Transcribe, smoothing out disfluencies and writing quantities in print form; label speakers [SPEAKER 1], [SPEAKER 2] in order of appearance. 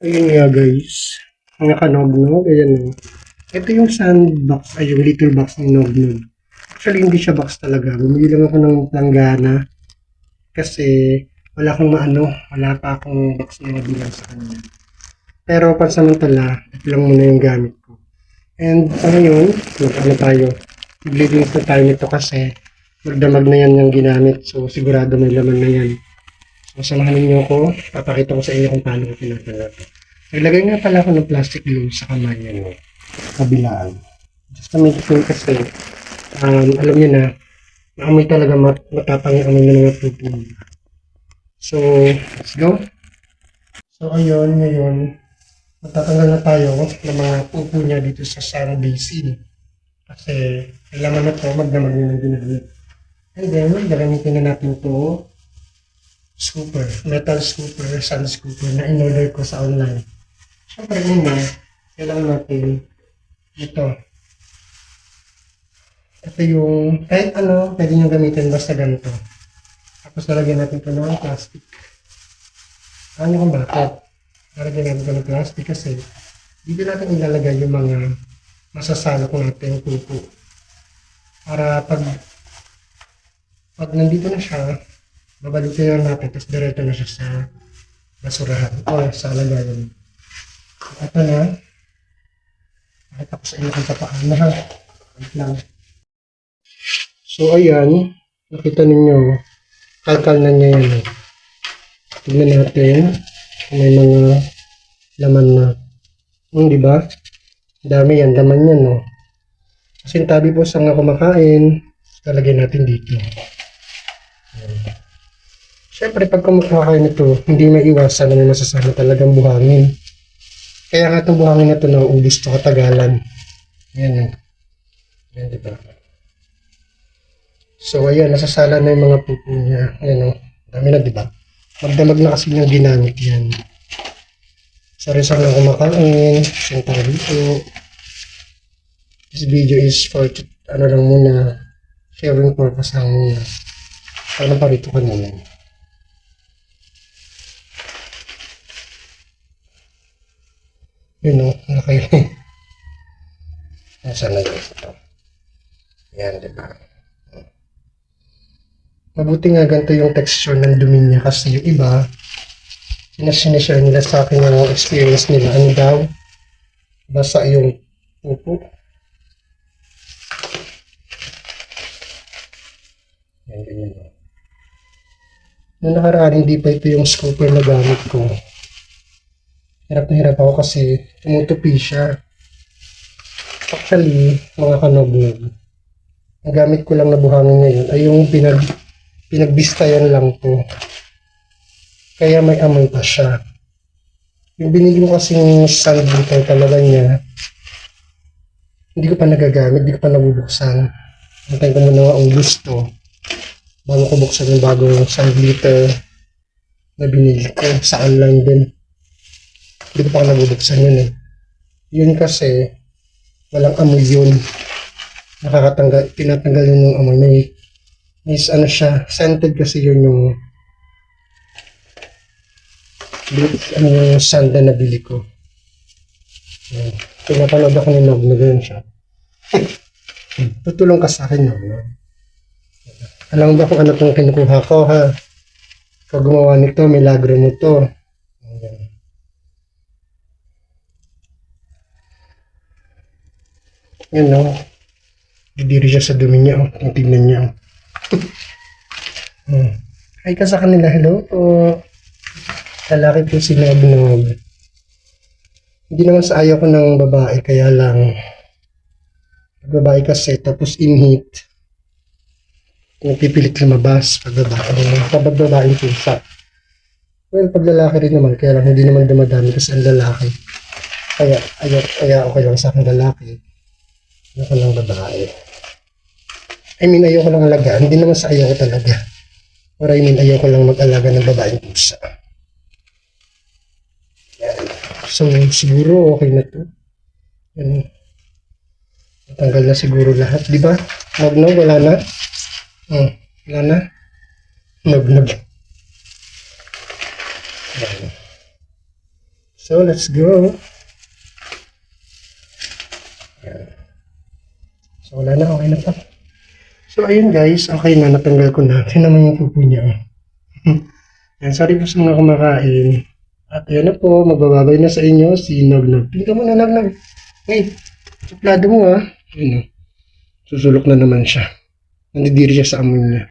[SPEAKER 1] Ayun nga guys, ang nakanog-nog, ayan o. Ito yung sandbox, ay yung little box ng nog-nog. Actually, hindi siya box talaga. Bumili lang ako ng planggana kasi wala akong maano, wala pa akong box na mabilang sa kanya. Pero pansamantala, ito lang muna yung gamit ko. And sa ngayon, ano tayo, maglilinis na tayo nito kasi magdamag na yan yung ginamit. So sigurado may laman na yan. So samahan niyo ako, papakita ko sa inyo kung paano ko pinapalaro. Naglagay nga pala ako ng plastic glue sa kamay niya, no? Kabilaan. Just to make sure kasi, alam niyo na, maamoy talaga matapang yung amoy ng mga pupo. So, let's go. So, ayun, ngayon, matatanggal na tayo ng mga pupo niya dito sa sand basin. Kasi, kailangan na to, magdamag yun ng ginamit. And then, gagamitin na natin to scooper, metal scooper, sand scooper na in-order ko sa online. Siyempre muna, kailangan natin ito. Ito yung, kahit ano, pwede nyo gamitin basta ganito. Tapos lalagyan natin ito ng plastic. Ano kung bakit? Lalagyan natin ito ng plastic kasi dito natin ilalagay yung mga masasalok natin pupo. Para pag nandito na siya, babalutin lang natin, tapos diretso na siya sa basurahan o sa lagayan. Ito na. Pakita ko sa inyo kung paano ha. Wait lang. So ayan, nakita ninyo, kalkal na niya yan. Tignan natin kung may mga laman na. Di ba? Dami yan, laman yan, no? Kasi tabi po sa nga kumakain, talagyan natin dito. Siyempre, pag kumakain ito, hindi maiwasan na may masasama talagang buhangin. Kaya nga itong buhangin na ito nauubos ito katagalan. Ayan o. Ayan, diba? So, ayan, nasasala na yung mga pupo niya. Ayan o. Dami na, diba? Magdamag na kasi niyang ginamit yan. Sari-sari na kumakain. Siyang tayo dito. This video is for, ano lang muna, sharing purpose lang muna. Paano pa rito kanina? Yun o, nakay. Nasaan na yun ito? Yan, diba? Mabuti nga ganito yung texture ng dumi niya kasi yung iba, sinashare nila sa akin yung experience nila. Ano daw? Basa yung pupo. Yan, ganyan o. Noong nakaraan, hindi pa ito yung scooper na gamit ko. Hirap na hirap ako kasi tumutupi siya. Actually, mga kanog-nog, ang gamit ko lang na buhangin ngayon ay yung pinagbistayan lang to. Kaya may amoy pa siya. Yung binili ko kasing sand liter talaga niya, hindi ko pa nagagamit, hindi ko pa nabubuksan. Antayin ko muna ang gusto bago ko buksan yung bagong sand liter na binili ko sa online din. Hindi ko pa nabubuksan yun eh. Yun kasi walang amoy yun. Nakakatanggal, tinatanggal yun ng amoy. May ano siya, scented kasi yun yung ano yung sand na nabili ko. Pinapanood ako ni Nog na gano'n siya. Tutulong ka sa akin, Nog. Alam mo ba kung ano itong kinukuha ko, ha? Ikaw gumawa nito, milagro mo to. Yan, no? Didiri siya sa dumi niya, oh. Tingnan niya, oh. Hi ka sa kanila, hello po. Lalaki po si Nog. Hindi naman sa ayaw ko ng babae, kaya lang babae kasi, tapos in heat nagpipilit lumabas pag babaeng pusa. Well, pag lalaki rin naman, kaya lang hindi naman dumadami kasi ang lalaki. Kaya okay lang sa akin lalaki. Ayoko lang babae. I mean, ayoko lang alagaan. Hindi naman sa ayoko talaga. Or I mean, ayoko lang mag-alaga ng babaeng pusa. Yan. So, siguro okay na to. Yan. Natanggal na siguro lahat. Di ba? Nog-nog, wala na? Wala na? Nog-nog. Yan. So, let's go. So, wala na. Okay na to. So, ayun guys. Okay na. Natanggal ko na. Tingnan mo yung pupo niya. Yan, sorry po sa mga kumakain. At ayan na po. Magbababay na sa inyo si Nognog. Tingnan mo na, Nognog. Hey, suplado mo ah. Ayun o. Susulok na naman siya. Nandidiri siya sa amoy niya.